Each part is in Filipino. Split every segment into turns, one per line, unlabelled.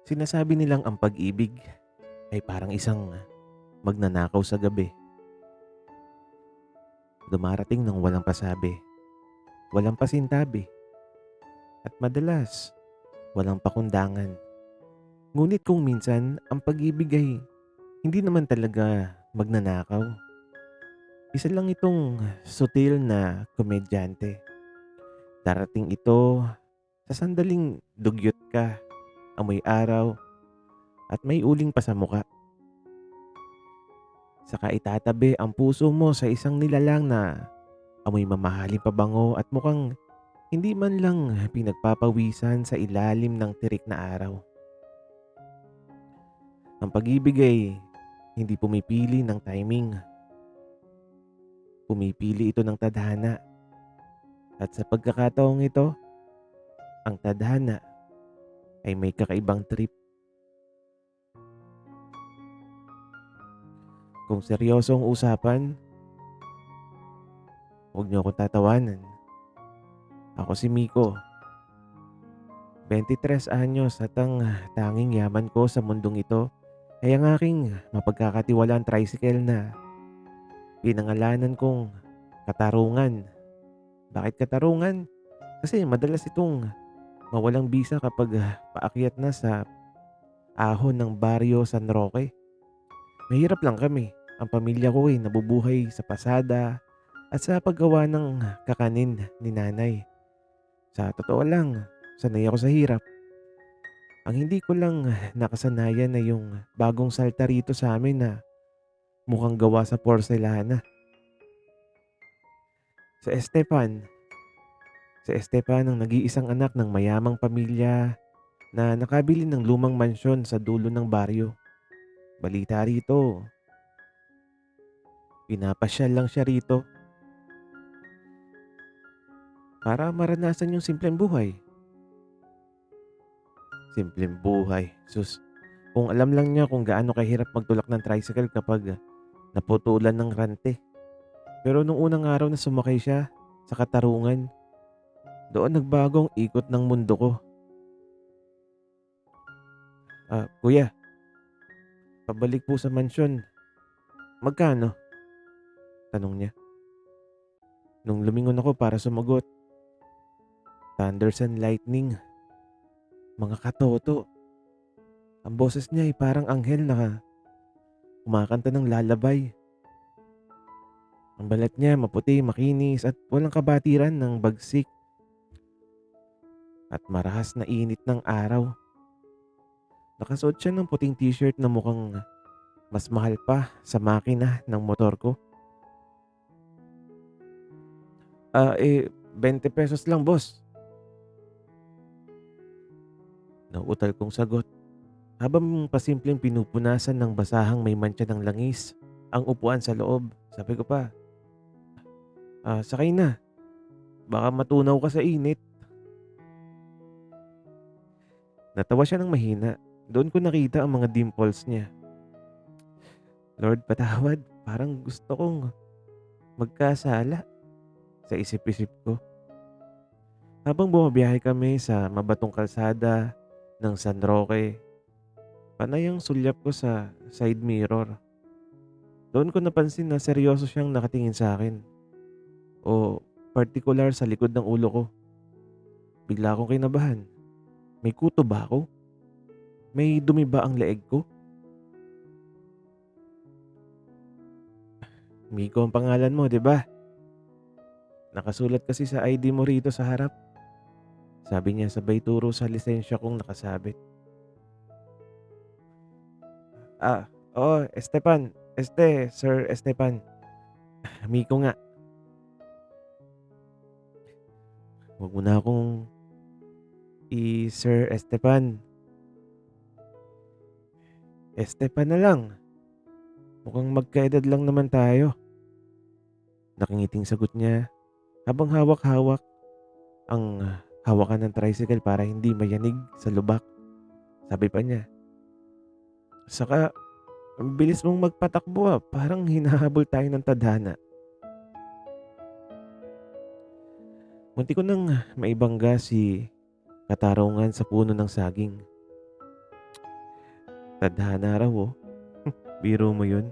Sinasabi nilang ang pag-ibig ay parang isang magnanakaw sa gabi. Dumarating ng walang pasabi, walang pasintabi, at madalas walang pakundangan. Ngunit kung minsan ang pag-ibig ay hindi naman talaga magnanakaw. Isa lang itong sutil na komedyante. Darating ito sa sandaling dugyot ka, amoy araw, at may uling pa sa muka. Saka itatabi ang puso mo sa isang nilalang na amoy mamahaling pabango at mukhang hindi man lang pinagpapawisan sa ilalim ng tirik na araw. Ang pag-ibig ay hindi pumipili ng timing. Pumipili ito ng tadhana. At sa pagkakataong ito, ang tadhana ay may kakaibang trip. Kung seryosong usapan, huwag niyo akong tatawanan. Ako si Miko, 23 anyos at ang tanging yaman ko sa mundong ito ay ang aking mapagkakatiwalaan tricycle na pinangalanan kong Katarungan. Bakit Katarungan? Kasi madalas itong mawalang bisa kapag paakyat na sa ahon ng baryo San Roque. Mahirap lang kami. Ang pamilya ko ay nabubuhay sa pasada at sa paggawa ng kakanin ni nanay. Sa totoo lang, sanay ako sa hirap. Ang hindi ko lang nakasanayan na yung bagong salta rito sa amin na mukhang gawa sa porselana. Sa Estepan, sa Estepan ang nag-iisang anak ng mayamang pamilya na nakabili ng lumang mansyon sa dulo ng baryo. Balita rito, pinapasyal lang siya rito para maranasan yung simpleng buhay. Simpleng buhay, sus. Kung alam lang niya kung gaano kahirap magtulak ng tricycle kapag naputulan ng rante. Pero nung unang araw na sumakay siya sa Katarungan, doon nagbagong ikot ng mundo ko. Kuya, pabalik po sa mansyon. Magkano? Tanong niya. Nung lumingon ako para sumagot, thunders and lightning, mga katoto. Ang boses niya ay parang anghel na kumakanta ng lalabay. Ang balat niya maputi, makinis at walang kabatiran ng bagsik at marahas na init ng araw. Nakasuot siya ng puting t-shirt na mukhang mas mahal pa sa makina ng motor ko. 20 pesos lang boss. Nauutal kong sagot. Habang pasimpleng pinupunasan ng basahang may mantsa ng langis ang upuan sa loob. Sabi ko pa, sakay na. Baka matunaw ka sa init. Natawa siya ng mahina. Doon ko nakita ang mga dimples niya. Lord patawad, parang gusto kong magkasala sa isip-isip ko. Habang bumabiyahe kami sa mabatong kalsada ng San Roque, panay ang sulyap ko sa side mirror. Doon ko napansin na seryoso siyang nakatingin sa akin. O partikular sa likod ng ulo ko. Bigla akong kinabahan. May kuto ba ako? May dumi ba ang leeg ko? Miko ang pangalan mo, 'di ba? Nakasulat kasi sa ID mo rito sa harap. Sabi niya sabay turo sa lisensya kong nakasabit. Oo, Estepan. Sir Estepan. Miko nga. Huwag mo na akong Sir Estepan. Estepan na lang. Mukhang magkaedad lang naman tayo. Nakangiting sagot niya habang hawak-hawak ang hawakan ng tricycle para hindi mayanig sa lubak. Sabi pa niya, saka ang bilis mong magpatakbo parang hinahabol tayo ng tadhana. Munti ko nang maibangga si Katarungan sa puno ng saging. Tadhana raw, oh. Biro mo yun?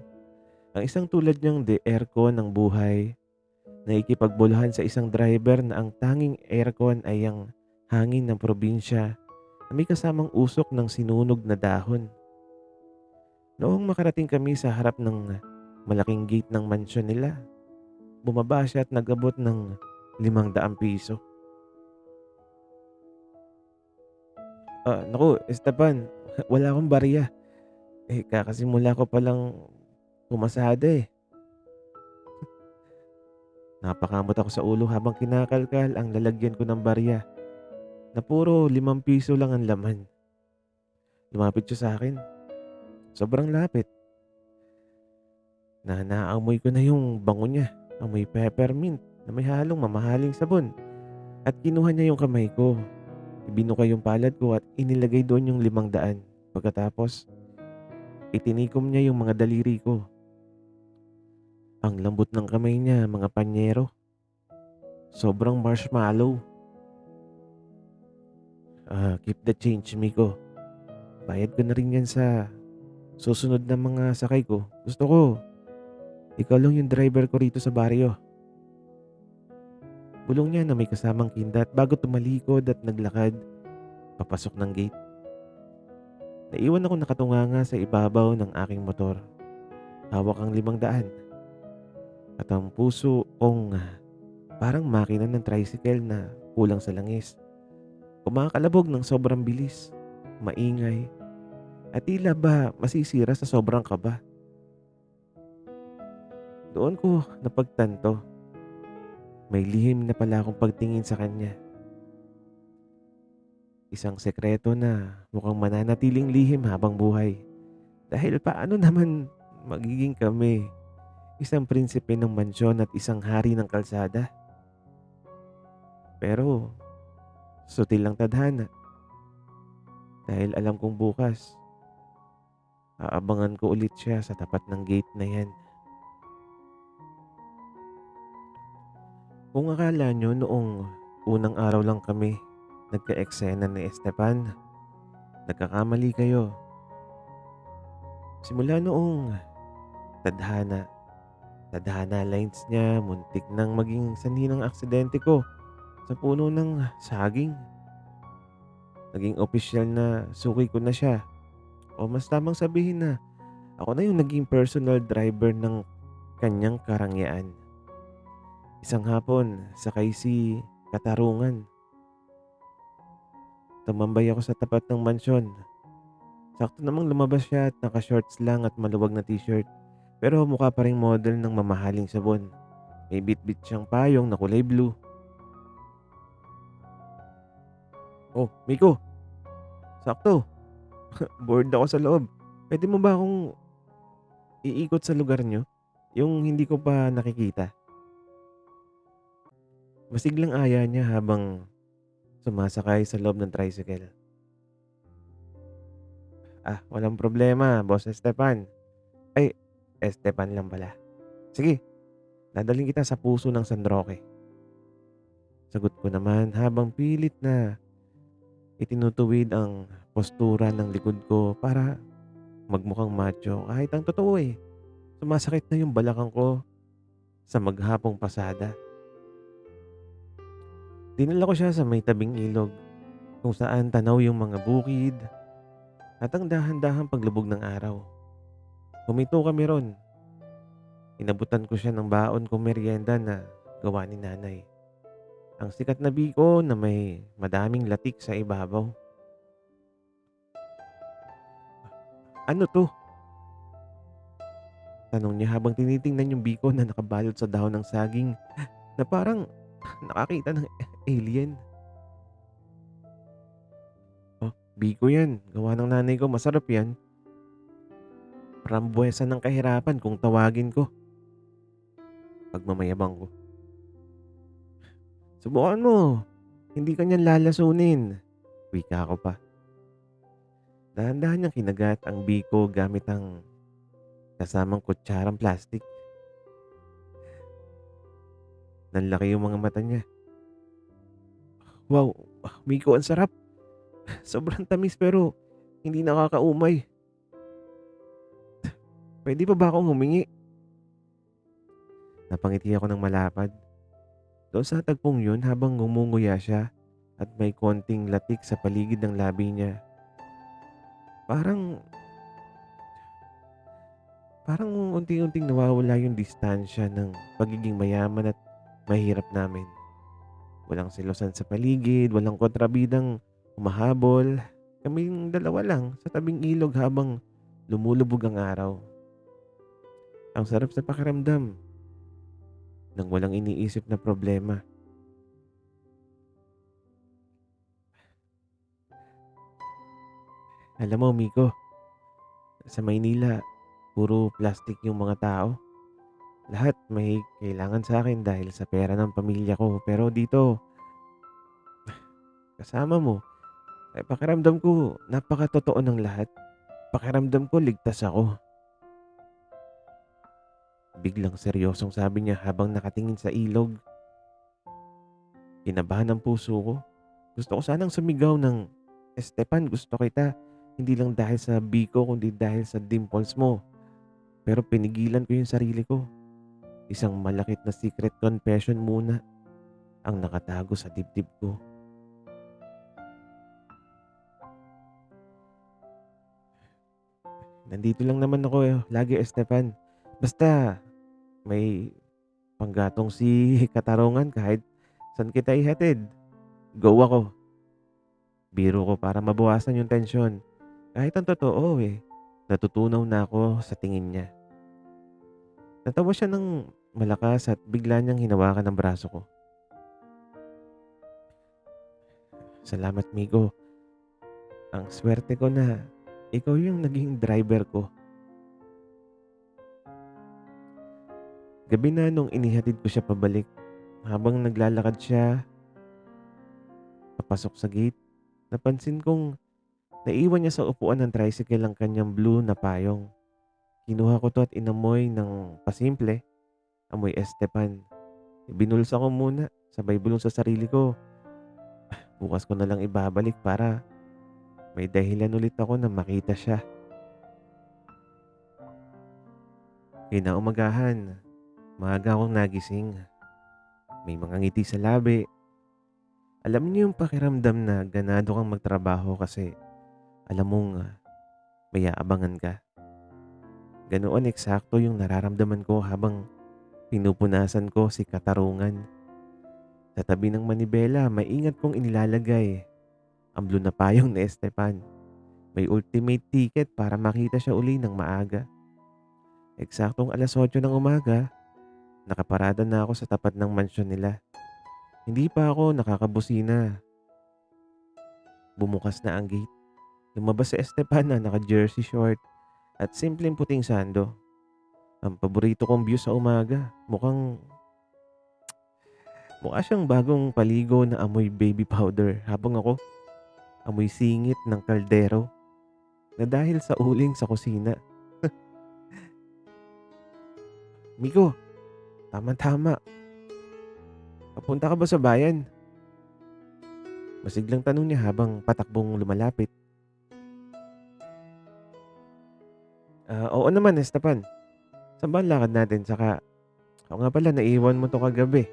Ang isang tulad niyang de aircon ng buhay, nakikipagbuluhan sa isang driver na ang tanging aircon ay ang hangin ng probinsya na may kasamang usok ng sinunog na dahon. Noong makarating kami sa harap ng malaking gate ng mansyon nila, bumaba siya at nag-abot ng ₱500. Naku Esteban, wala akong barya. Kakasimula ko palang pumasada, eh. Napakamot ako sa ulo habang kinakalkal ang lalagyan ko ng barya na puro ₱5 lang ang laman. Lumapit siya sa akin, sobrang lapit, na naamoy ko na yung bango niya, amoy peppermint na may halong mamahaling sabon, at kinuha niya yung kamay ko. Ibinuka yung palad ko at inilagay doon yung 500. Pagkatapos, itinikom niya yung mga daliri ko. Ang lambot ng kamay niya, mga panyero. Sobrang marshmallow. Keep the change, Miko. Bayad ko na rin yan sa susunod na mga sakay ko. Gusto ko, ikaw lang yung driver ko rito sa baryo. Bulong niya na may kasamang kindat bago tumalikod at naglakad papasok ng gate. Naiwan ako nakatunganga sa ibabaw ng aking motor. Hawak ang 500. At ang puso kong parang makina ng tricycle na kulang sa langis. Kumakalabog ng sobrang bilis, maingay, at tila ba masisira sa sobrang kaba. Doon ko napagtanto, may lihim na pala akong pagtingin sa kanya. Isang sekreto na mukhang mananatiling lihim habang buhay. Dahil paano naman magiging kami, isang prinsipe ng mansyon at isang hari ng kalsada? Pero sutil lang tadhana, dahil alam kong bukas aabangan ko ulit siya sa tapat ng gate na yan. Kung akala nyo noong unang araw lang kami nagka-eksena ni Esteban, nagkakamali kayo. Simula noong tadhana, tadhana lines niya, muntik nang maging sanhi ng aksidente ko sa puno ng saging. Naging opisyal na suki ko na siya. O mas tamang sabihin na ako na yung naging personal driver ng kanyang karangyaan. Isang hapon, sakay si Katarungan. Tumambay ako sa tapat ng mansyon. Sakto namang lumabas siya at naka-shorts lang at maluwag na t-shirt. Pero mukha pa ring model ng mamahaling sabon. May bit-bit siyang payong na kulay blue. Oh, Miko, sakto. Bored ako sa loob. Pwede mo ba akong iikot sa lugar nyo? Yung hindi ko pa nakikita. Masiglang aya niya habang sumasakay sa loob ng tricycle. Walang problema, Boss Esteban. Ay, Esteban lang pala. Sige, dadalhin kita sa puso ng San Roque. Sagot ko naman habang pilit na itinutuwid ang postura ng likod ko para magmukhang macho. Kahit ang totoo, sumasakit na yung balakang ko sa maghapong pasada. Dinala ko siya sa may tabing ilog kung saan tanaw yung mga bukid at ang dahan-dahang paglubog ng araw. Huminto kami ron. Inabutan ko siya ng baon kong merienda na gawa ni nanay. Ang sikat na biko na may madaming latik sa ibabaw. Ano to? Tanong niya habang tinitingnan yung biko na nakabalot sa dahon ng saging na parang nakakita ng alien. Oh, biko yan. Gawa ng nanay ko. Masarap yan. Frambuesa ng kahirapan kung tawagin ko. Pagmamayabang ko. Subukan mo. Hindi ka niyan lalasunin. Wika ko pa. Dahan-dahan niyang kinagat ang biko gamit ang kasamang kutsarang plastic. Nanlaki yung mga mata niya. Wow, Miko, ang sarap. Sobrang tamis pero hindi nakakaumay. Puwede pa ba akong humingi?" Napangiti ako ng malapad. Doon sa tagpong yun habang ngumunguya siya at may konting latik sa paligid ng labi niya. Parang parang unti-unting nawawala yung distansya ng pagiging mayaman at mahirap namin. Walang selosan sa paligid, walang kontrabidang humahabol. Kaming dalawa lang sa tabing ilog habang lumulubog ang araw. Ang sarap sa pakiramdam ng walang iniisip na problema. Alam mo, Miko, sa Maynila, puro plastic yung mga tao. Lahat may kailangan sa akin dahil sa pera ng pamilya ko. Pero dito, kasama mo, pakiramdam ko napakatotoo ng lahat. Pakiramdam ko ligtas ako. Biglang seryosong sabi niya habang nakatingin sa ilog. Kinabahan ang puso ko. Gusto ko sanang sumigaw ng, "Esteban, gusto kita." Hindi lang dahil sa biko kundi dahil sa dimples mo. Pero pinigilan ko yung sarili ko. Isang malakit na secret confession muna ang nakatago sa dibdib ko. Nandito lang naman ako lagi, Esteban. Basta may panggatong si Katarungan kahit saan kita ihatid. Go ako. Biro ko para mabawasan yung tensyon. Kahit ang totoo natutunaw na ako sa tingin niya. Natawa siya ng malakas at bigla niyang hinawakan ang braso ko. Salamat, Migo. Ang swerte ko na ikaw yung naging driver ko. Gabi na nung inihatid ko siya pabalik. Habang naglalakad siya papasok sa gate, napansin kong naiwan niya sa upuan ng tricycle ang kanyang blue na payong. Kinuha ko to at inamoy ng pasimple, amoy Estepan. Binulsa ko muna, sabay bulong sa sarili ko. Bukas ko na lang ibabalik para may dahilan ulit ako na makita siya. Kinaumagahan, maaga akong nagising. May mga ngiti sa labi. Alam niyo yung pakiramdam na ganado kang magtrabaho kasi alam mong may aabangan ka. Ganoon eksakto yung nararamdaman ko habang pinupunasan ko si Katarungan. Sa tabi ng manibela, maingat kong inilalagay ang blue na payong ni Esteban. May ultimate ticket para makita siya uli ng maaga. Eksaktong 8:00 ng umaga, nakaparada na ako sa tapat ng mansyon nila. Hindi pa ako nakakabusina. Bumukas na ang gate. Lumabas si Esteban na naka-jersey short at simpleng puting sando. Ang paborito kong view sa umaga. Mukha siyang bagong paligo na amoy baby powder habang ako amoy singit ng kaldero na dahil sa uling sa kusina. Miko, tama-tama. Papunta ka ba sa bayan? Masiglang tanong niya habang patakbong lumalapit. Oo naman, Esteban. Saan ba ang lakad natin? Saka, ako nga pala, naiwan mo to kagabi.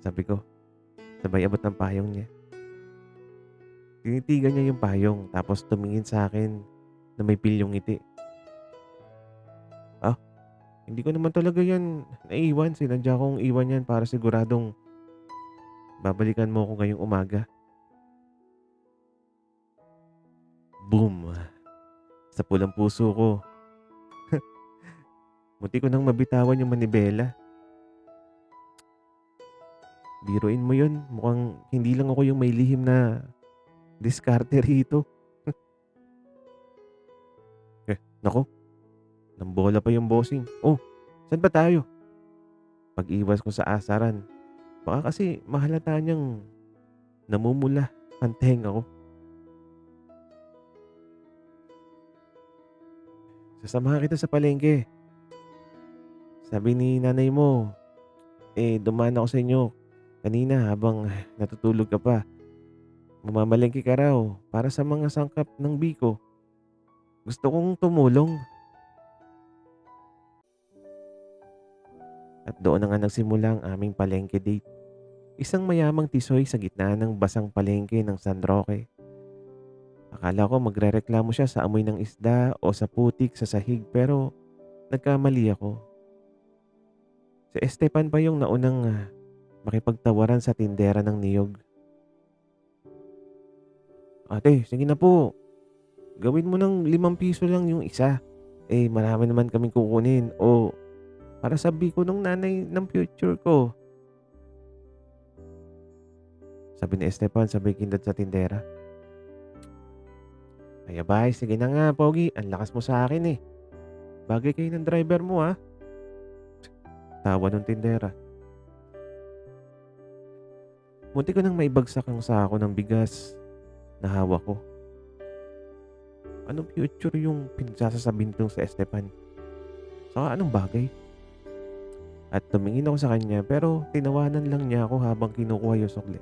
Sabi ko, sabay abot ng payong niya. Tinitigan niya yung payong tapos tumingin sa akin na may pilyong ngiti. Ah, hindi ko naman talaga yan naiwan. Sinadya kong iwan yan para siguradong babalikan mo ako ngayong umaga. Boom! Sa pulang puso ko. Munti ko nang mabitawan yung manibela. Biruin mo yun. Mukhang hindi lang ako yung may lihim na diskarte rito. Nako, nambola pa yung bossing. Oh, saan ba tayo? Pag-iwas ko sa asaran. Baka kasi mahalata niyang namumula ang tenga ko. Sasamahan kita sa palengke. Sabi ni nanay mo, dumaan ako sa inyo kanina habang natutulog ka pa. Mamamalengke ka raw para sa mga sangkap ng biko. Gusto kong tumulong. At doon na nga nagsimula ang aming palengke date. Isang mayamang tisoy sa gitna ng basang palengke ng San Roque. Akala ko magrereklamo siya sa amoy ng isda o sa putik sa sahig pero nagkamali ako. Si Esteban pa yung naunang makipagtawaran sa tindera ng niyog. Ate, sige na po. Gawin mo ng 5 piso lang yung isa. Eh, marami naman kaming kukunin o para sa biko ng nanay ng future ko. Sabi ni Esteban sabay kindad sa tindera. Ay abay, sige na nga, Pogi. Ang lakas mo sa akin eh. Bagay kayo ng driver mo ah. Tawa ng tindera. Munti ko nang maibagsak ang sako ng bigas na hawak ko. Anong future yung pinagsasasabihin ko sa Esteban? Saka anong bagay? At tumingin ako sa kanya pero tinawanan lang niya ako habang kinukuha yung sukli.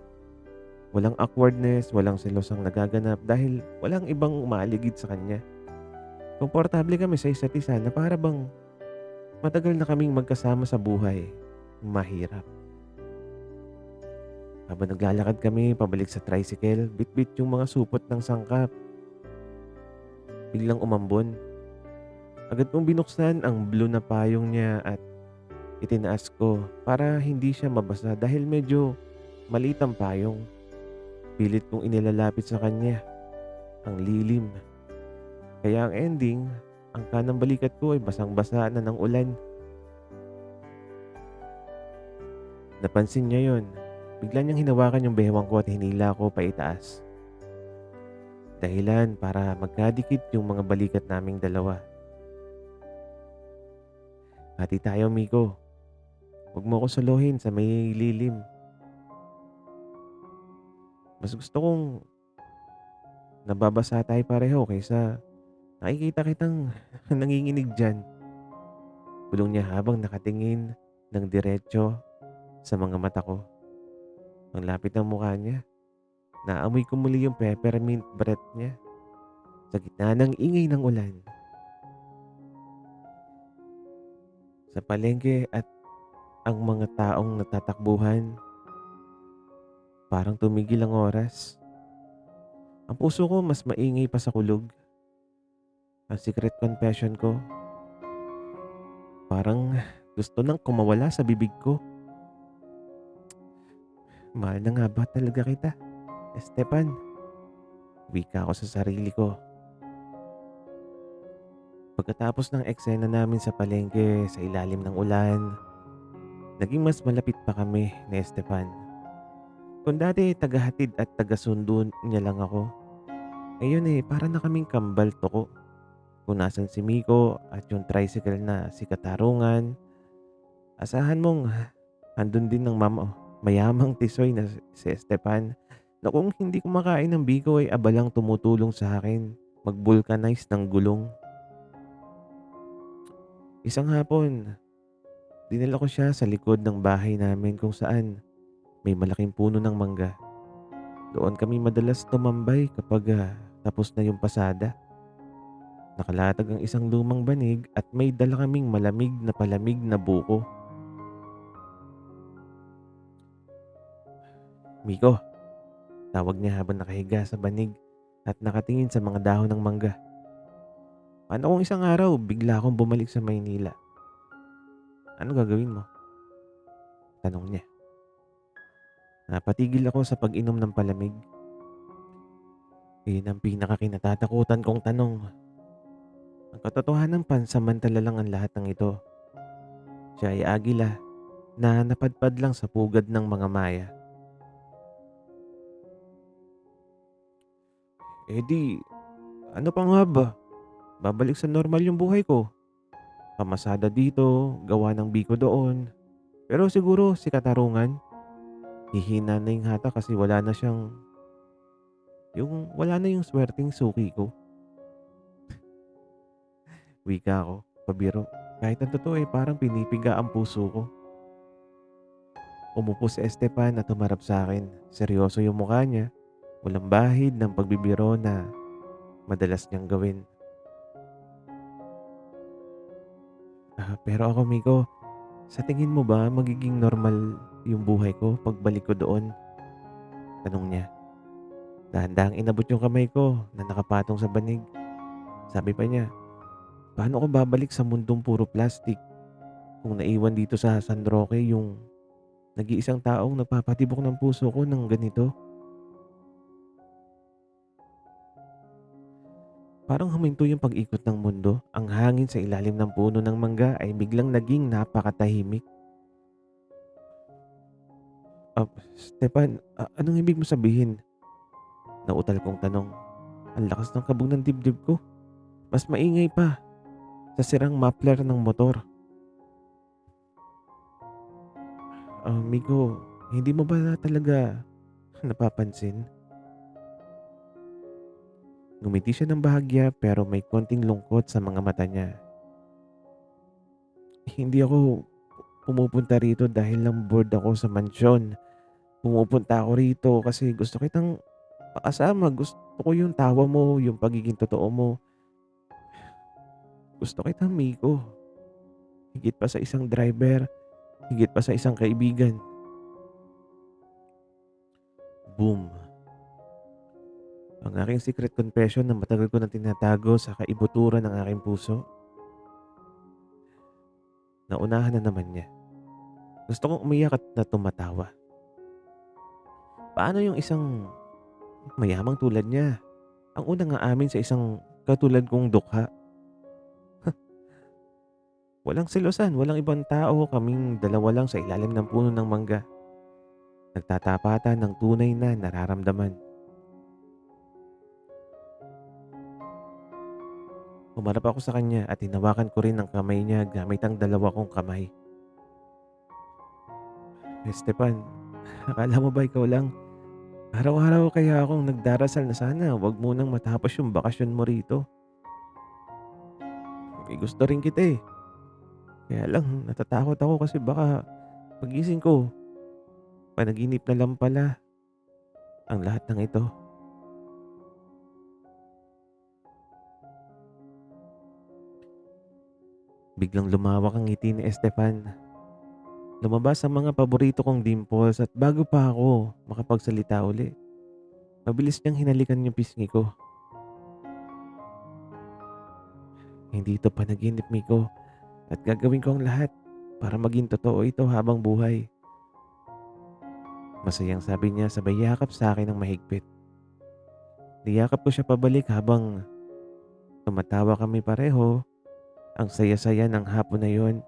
Walang awkwardness, walang selosang nagaganap dahil walang ibang umaaligid sa kanya. Komportable kami sa isa't isa na para bang matagal na kaming magkasama sa buhay. Mahirap. Habang naglalakad kami pabalik sa tricycle, bit-bit yung mga supot ng sangkap. Biglang umambon. Agad kong binuksan ang blue na payong niya at itinaas ko para hindi siya mabasa dahil medyo maliit ang payong. Pilit kong inilalapit sa kanya. Ang lilim. Kaya ang ending, ang kanang balikat ko ay basang-basa na ng ulan. Napansin niya yon. Bigla niyang hinawakan yung bewang ko at hinila ko paitaas. Dahilan para magkadikit yung mga balikat naming dalawa. Hati tayo, Miko. Huwag mo ko suluhin sa may lilim. Mas gusto kong nababasa tayo pareho kaysa nakikita kitang nanginginig dyan. Bulong niya habang nakatingin ng diretso sa mga mata ko. Ang lapit ng mukha niya. Naamoy ko muli yung peppermint breath niya sa gitna ng ingay ng ulan. Sa palengke at ang mga taong natatakbuhan, parang tumigil ang oras. Ang puso ko mas maingay pa sa kulog. Ang secret confession ko, parang gusto nang kumawala sa bibig ko. Mahal na nga ba talaga kita, Esteban? Wika ko sa sarili ko. Pagkatapos ng eksena namin sa palengke sa ilalim ng ulan, naging mas malapit pa kami ni Esteban. Kung dati tagahatid at tagasundo niya lang ako, ngayon para na kaming kambal toko. Kung nasan si Miko at yung tricycle na si Katarungan, asahan mong andun din ng mayamang tisoy na si Esteban na kung hindi kumakain ng biko ay abalang tumutulong sa akin mag-vulcanize ng gulong. Isang hapon, dinala ko siya sa likod ng bahay namin kung saan may malaking puno ng mangga. Doon kami madalas tumambay kapag tapos na yung pasada. Nakalatag ang isang lumang banig at may dala kaming malamig na palamig na buko. Miko, tawag niya habang nakahiga sa banig at nakatingin sa mga dahon ng mangga. Paano kung isang araw bigla akong bumalik sa Maynila? Ano gagawin mo? Tanong niya. Napatigil ako sa pag-inom ng palamig. Iyon ang pinakakinatatakutan kong tanong. Ang katotohanan pansamantala lang ang lahat ng ito. Siya ay agila na napadpad lang sa pugad ng mga maya. Ano pa nga ba? Babalik sa normal yung buhay ko. Pamasada dito, gawa ng biko doon. Pero siguro si Katarungan, hihina na yung hata kasi wala na yung swerteng suki ko. Wika ko, pabiro. Kahit ang totoo parang pinipiga ang puso ko. Umupo si Esteban at tumarap sa akin. Seryoso yung mukha niya. Walang bahid ng pagbibiro na madalas niyang gawin. Pero ako, Miko, Sa tingin mo ba magiging normal yung buhay ko pagbalik ko doon? Tanong niya. Dahan-dahang inabot yung kamay ko na nakapatong sa banig. Sabi pa niya, paano ko babalik sa mundong puro plastic kung naiwan dito sa San Roque yung nag-iisang taong nagpapatibok ng puso ko ng ganito? Parang huminto yung pag-ikot ng mundo. Ang hangin sa ilalim ng puno ng mangga ay biglang naging napakatahimik. Stefan, anong ibig mo sabihin? Nautal kong tanong. Ang lakas ng kabog ng dibdib ko. Mas maingay pa sa sirang muffler ng motor. Migo, hindi mo ba talaga napapansin? Ngumiti siya ng bahagya pero may konting lungkot sa mga mata niya. Hindi ako pumupunta rito dahil lang bored ako sa mansyon. Pumupunta ako rito kasi gusto kitang makasama. Gusto ko yung tawa mo, yung pagiging totoo mo. Gusto kitang Miko. Higit pa sa isang driver, higit pa sa isang kaibigan. Boom. Ang aking secret confession na matagal ko nang tinatago sa kaibuturan ng aking puso. Naunahan na naman niya. Gusto kong umiyak at na tumatawa. Paano yung isang mayamang tulad niya? Ang unang aamin sa isang katulad kong dukha. Walang selosan, walang ibang tao, kaming dalawa lang sa ilalim ng puno ng mangga. Nagtatapatan ng tunay na nararamdaman. Humarap ako sa kanya at hinawakan ko rin ang kamay niya gamit ang dalawa kong kamay. Esteban, akala mo ba ikaw lang? Araw-araw kaya akong nagdarasal na sana wag munang matapos yung bakasyon mo rito. May gusto rin kita eh. Kaya lang natatakot ako kasi baka pagising ko, panaginip na lang pala ang lahat ng ito. Biglang lumawak ang ngiti ni Estefan. Lumabas ang mga paborito kong dimples at bago pa ako makapagsalita uli, mabilis niyang hinalikan yung pisngi ko. Hindi ito panaginip, Miko, at gagawin ko ang lahat para maging totoo ito habang buhay. Masayang sabi niya sabay yakap sa akin ng mahigpit. Niyakap ko siya pabalik habang tumatawa kami pareho. Ang saya-saya ng hapon na yon.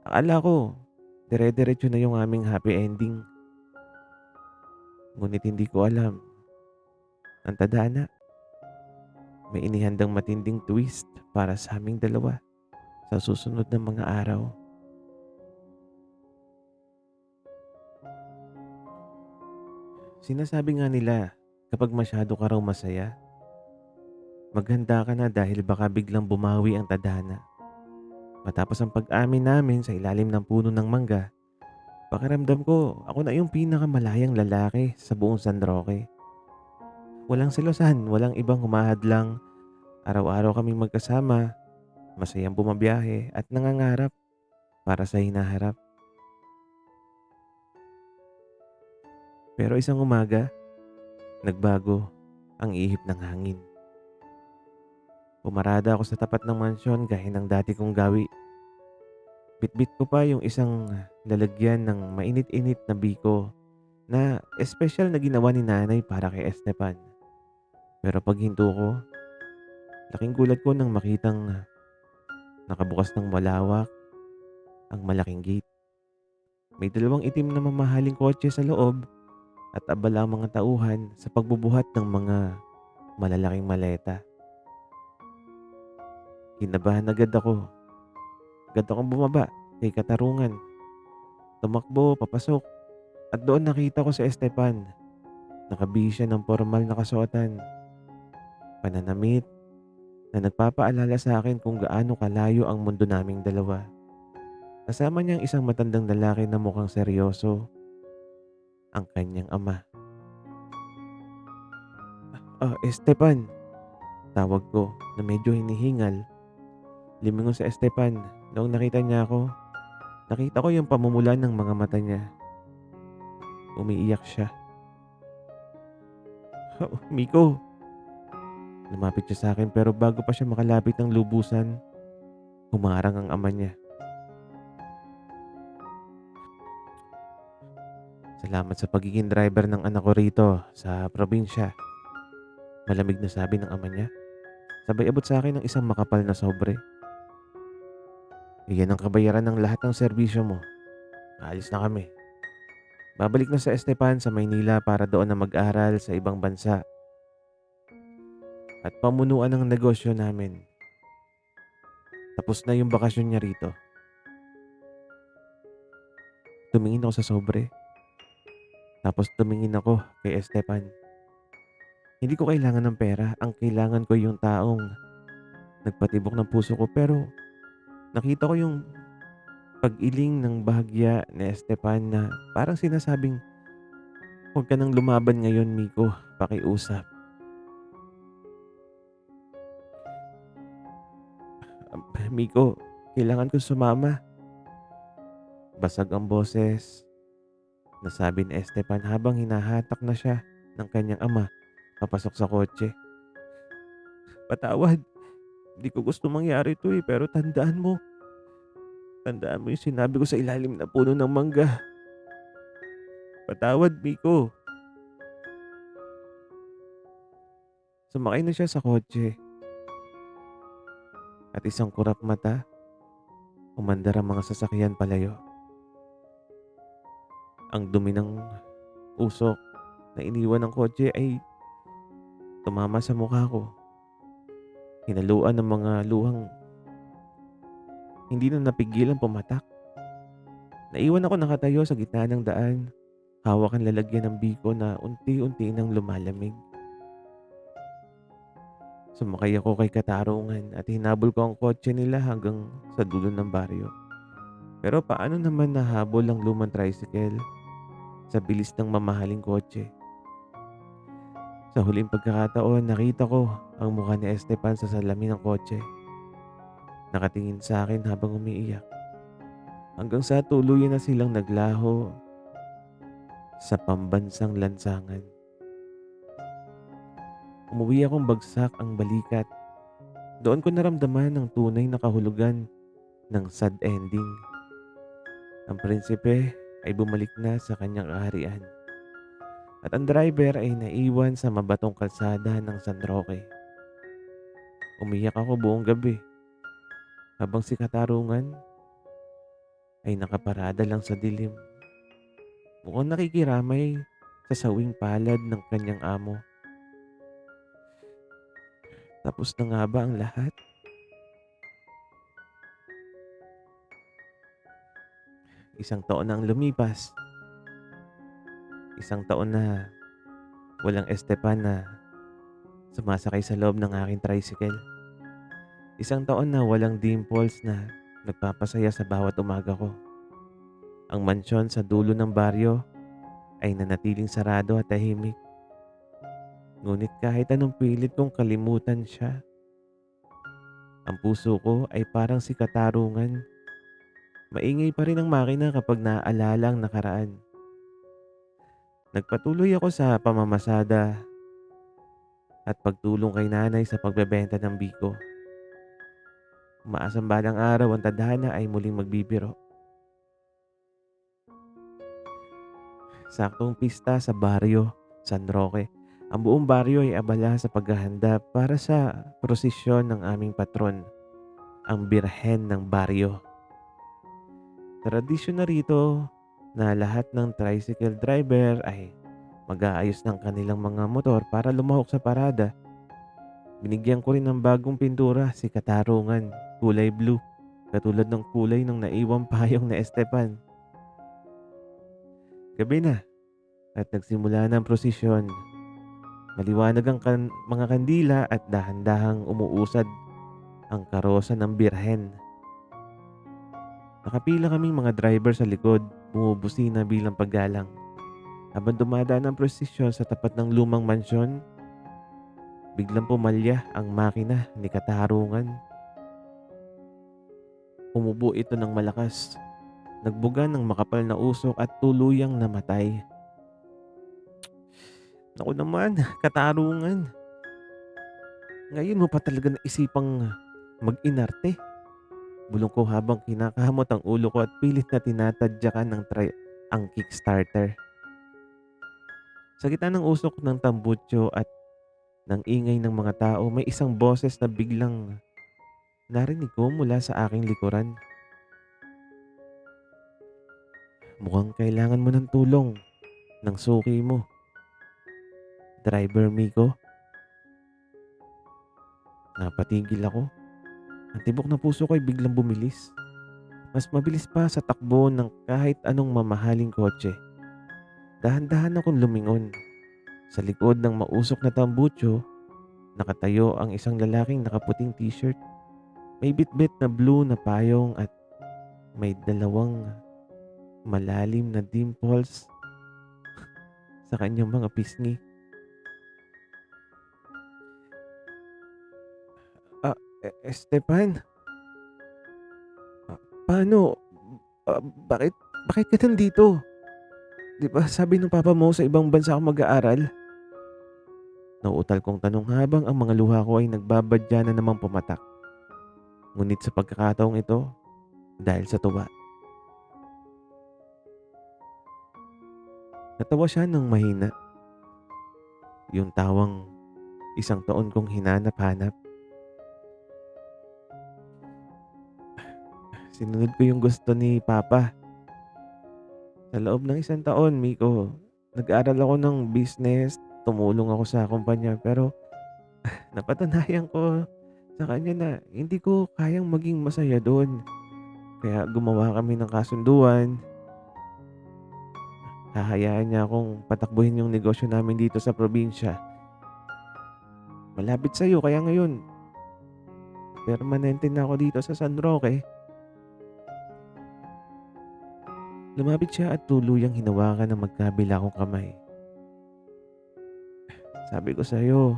Akala ko, dire-diretso na yung aming happy ending. Ngunit hindi ko alam. Ang tadhana, may inihandang matinding twist para sa aming dalawa sa susunod na mga araw. Sinasabi nga nila, kapag masyado ka raw masaya, maghanda ka na dahil baka biglang bumawi ang tadhana. Matapos ang pag-amin namin sa ilalim ng puno ng mangga, pakiramdam ko ako na yung pinakamalayang lalaki sa buong San Roque. Walang selosan, walang ibang humahadlang. Araw-araw kaming magkasama, masayang bumabiyahe at nangangarap para sa hinaharap. Pero isang umaga, nagbago ang ihip ng hangin. Pumarada ako sa tapat ng mansyon gaya ng dati kong gawi. Bitbit ko pa yung isang lalagyan ng mainit-init na biko na espesyal na ginawa ni nanay para kay Esteban. Pero paghinto ko, laking gulat ko nang makitang nakabukas ng malawak ang malaking gate. May dalawang itim na mamahaling kotse sa loob at abala ang mga tauhan sa pagbubuhat ng mga malalaking maleta. Kinabahan agad ako. Agad akong bumaba kay katarungan. Tumakbo, papasok. At doon nakita ko si Esteban. Nakabihis siya ng formal na kasuotan. Pananamit na nagpapaalala sa akin kung gaano kalayo ang mundo naming dalawa. Kasama niyang isang matandang lalaki na mukhang seryoso, ang kanyang ama. Esteban, tawag ko na medyo hinihingal. Limingon sa Esteban noong nakita niya ako. Nakita ko yung pamumula ng mga mata niya. Umiiyak siya. Miko, lumapit siya sa akin pero bago pa siya makalapit ng lubusan, humarang ang ama niya. Salamat sa pagiging driver ng anak ko rito sa probinsya. Malamig na sabi ng ama niya. Sabay abot sa akin ng isang makapal na sobre. Iyan ang kabayaran ng lahat ng serbisyo mo. Aalis na kami. Babalik na sa Estepan sa Maynila para doon na mag-aral sa ibang bansa at pamunuan ng negosyo namin. Tapos na yung bakasyon niya rito. Tumingin ako sa sobre. Tapos tumingin ako kay Estepan. Hindi ko kailangan ng pera. Ang kailangan ko yung taong nagpatibok ng puso ko. Pero nakita ko yung pag-iling ng bahagya ni Estepan na parang sinasabing, huwag ka nang lumaban ngayon, Miko. Pakiusap. Miko, kailangan ko sumama. Basag ang boses. Nasabi ni Estepan habang hinahatak na siya ng kanyang ama papasok sa kotse. Patawad. Hindi ko gusto mangyari ito pero tandaan mo. Tandaan mo yung sinabi ko sa ilalim na puno ng mangga. Patawad, Miko. Sumakay na siya sa kotse at isang kurap mata, umandar ang mga sasakyan palayo. Ang dumi ng usok na iniwan ng kotse ay tumama sa mukha ko. Hinaluan ng mga luhang hindi na napigilan pumatak. Naiwan ako nakatayo sa gitna ng daan, hawak ang lalagyan ng biko na unti-unti nang lumalamig. Sumakay ako kay Katarungan at hinabol ko ang kotse nila hanggang sa dulo ng baryo. Pero paano naman nahabol ang lumang tricycle sa bilis ng mamahaling kotse? Sa huling pagkakataon, nakita ko ang mukha ni Estepan sa salamin ng kotse. Nakatingin sa akin habang umiiyak. Hanggang sa tuluyan na silang naglaho sa pambansang lansangan. Umuwi akong bagsak ang balikat. Doon ko naramdaman ang tunay na kahulugan ng sad ending. Ang prinsipe ay bumalik na sa kanyang kaharian. At ang driver ay naiwan sa mabatong kalsada ng San Roque. Umiyak ako buong gabi habang si Katarungan ay nakaparada lang sa dilim. Mukhang nakikiramay sa sawing palad ng kanyang amo. Tapos na nga ba ang lahat? Isang taon na ang lumipas. Isang taon na walang Estepan na sumasakay sa loob ng aking tricycle. Isang taon na walang dimples na nagpapasaya sa bawat umaga ko. Ang mansyon sa dulo ng baryo ay nanatiling sarado at tahimik. Ngunit kahit anong pilit kong kalimutan siya, ang puso ko ay parang si Katarungan. Maingay pa rin ang makina kapag naaalala ang nakaraan. Nagpatuloy ako sa pamamasada at pagtulong kay nanay sa pagbebenta ng biko. Umaasang balang araw ang tadhana ay muling magbibiro. Saktong pista sa baryo, San Roque. Ang buong baryo ay abala sa paghahanda para sa prosesyon ng aming patron, ang Birhen ng baryo. Tradisyon na rito na lahat ng tricycle driver ay mag-aayos ng kanilang mga motor para lumahok sa parada. Binigyan ko rin ng bagong pintura si Katarungan, kulay blue, katulad ng kulay ng naiwang payong na Estepan. Gabi na at nagsimula ng prosesyon. Maliwanag ang mga kandila at dahan-dahang umuusad ang karosa ng Birhen. Nakapila kaming mga driver sa likod, bumubusina bilang paggalang. Habang dumadaan ang prosesyon sa tapat ng lumang mansyon, biglang pumalya ang makina ni Katarungan. Umubo ito ng malakas. nagbuga ng makapal na usok at tuluyang namatay. Naku naman, katarungan. Ngayon mo pa talaga naisipang mag-inarte. Bulong ko habang kinakamot ang ulo ko at pilit na tinatadyakan ang Kickstarter. Sa gitna ng usok ng tambutso at ng ingay ng mga tao, may isang boses na biglang narinig ko mula sa aking likuran. Mukhang kailangan mo ng tulong ng suki mo, Driver Miko. Napatigil ako. Ang tibok na puso ko ay biglang bumilis. Mas mabilis pa sa takbo ng kahit anong mamahaling kotse. Dahan-dahan akong lumingon. Sa likod ng mausok na tambutso, nakatayo ang isang lalaking nakaputing t-shirt. May bitbit na blue na payong at may dalawang malalim na dimples sa kanyang mga pisngi. Esteban, paano? Ah, bakit, bakit ka nandito? Di ba sabi ng papa mo sa ibang bansa ako mag-aaral? Nauutal kong tanong habang ang mga luha ko ay nagbabadya na namang pumatak. Ngunit sa pagkakataong ito, dahil sa tuwa, natawa siya ng mahina. Yung tawang isang taon kong hinanap-hanap. Sinunod ko yung gusto ni papa. Sa loob ng isang taon, Miko, nag-aral ako ng business, tumulong ako sa kumpanya, pero napatunayan ko sa kanya na hindi ko kayang maging masaya doon. Kaya gumawa kami ng kasunduan. Hahayaan niya akong patakbuhin yung negosyo namin dito sa probinsya. Malapit sa'yo, kaya ngayon, permanente na ako dito sa San Roque. Lumapit siya at tuluyang hinawakan ng magkabila kong kamay. Sabi ko sa'yo,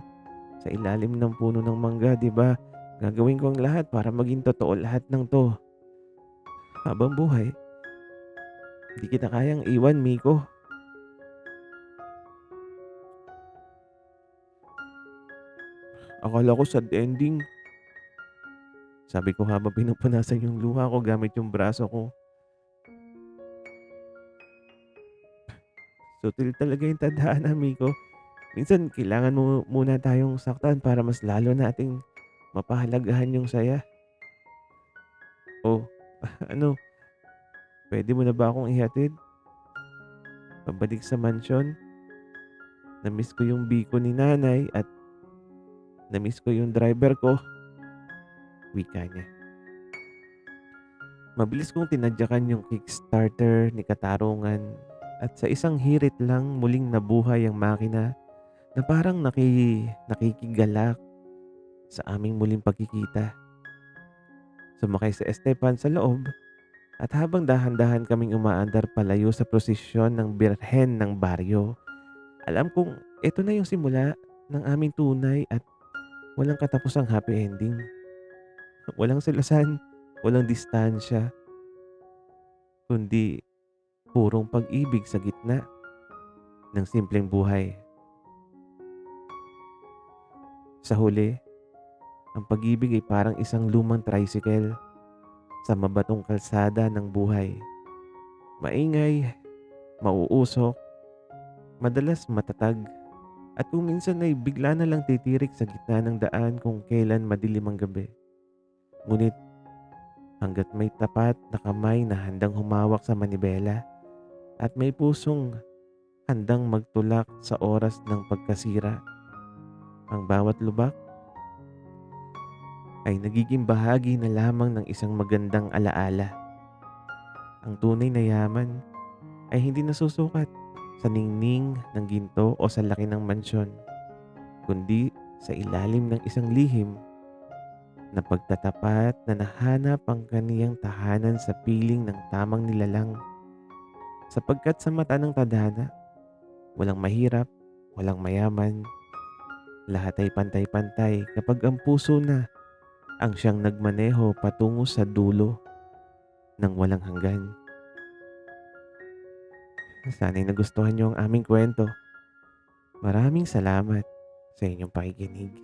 sa ilalim ng puno ng mangga, di ba? Gagawin ko ang lahat para maging totoo lahat ng to. Habang buhay, hindi kita kayang iwan, Miko. Akala ko sad ending. Sabi ko habang pinupunasan yung luha ko gamit yung braso ko. Sutil talaga yung tadhana, Miko. Minsan, kailangan mo muna tayong saktan para mas lalo nating mapahalagahan yung saya. Oh, ano, pwede mo na ba akong ihatid? Pabalik sa mansyon? Namiss ko yung biko ni nanay at namiss ko yung driver ko. Wika niya. Mabilis kong tinadyakan yung Kickstarter ni Katarungan at sa isang hirit lang muling nabuhay ang makina na parang nakikigalak sa aming muling pagkikita. Sumakay si Esteban sa loob at habang dahan-dahan kaming umaandar palayo sa prosesyon ng birhen ng baryo, alam kong ito na yung simula ng aming tunay at walang katapusang happy ending. Walang silasan, walang distansya, kundi purong pag-ibig sa gitna ng simpleng buhay. Sa huli, ang pag-ibig ay parang isang lumang tricycle sa mabatong kalsada ng buhay. Maingay, mauusok, madalas matatag, at kung minsan ay bigla na lang titirik sa gitna ng daan kung kailan madilim ang gabi. Ngunit hanggat may tapat na kamay na handang humawak sa manibela at may pusong handang magtulak sa oras ng pagkasira, ang bawat lubak ay nagiging bahagi na lamang ng isang magandang alaala. Ang tunay na yaman ay hindi nasusukat sa ningning ng ginto o sa laki ng mansyon, kundi sa ilalim ng isang lihim na pagtatapat na nahanap ang kaniyang tahanan sa piling ng tamang nilalang. Sapagkat sa mata ng tadhana, walang mahirap, walang mayaman, lahat ay pantay-pantay kapag ang puso na ang siyang nagmaneho patungo sa dulo ng walang hanggan. Sana'y nagustuhan niyo ang aming kwento. Maraming salamat sa inyong pakikinig.